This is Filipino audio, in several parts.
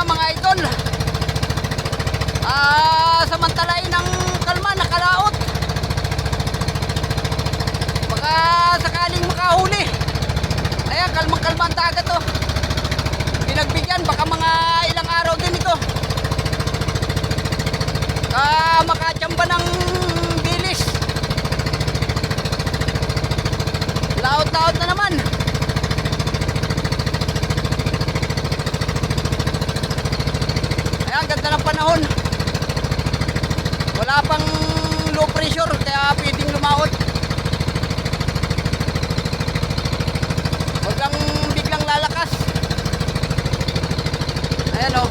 mga idol. Samantalain ng kalma, nakalaot. Baka sakaling makahuli. Ayan, kalmang-kalma ang dagat oh. Pinagbigyan, baka mga ilang araw din ito. Makachamba ng bilis. Laot-laot na naman. Ayan, ganda ng panahon. Wala pang low pressure, kaya pwedeng lumaot. Huwag lang biglang lalakas. Ayan o.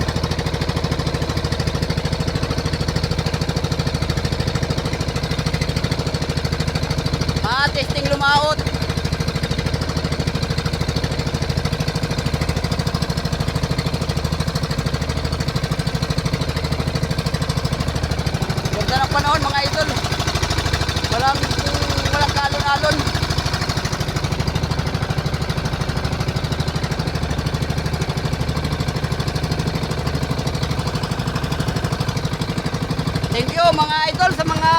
Testing lumaot. Ganda ng panahon mga idol. Walang kalon-alon. Thank you mga idol sa mga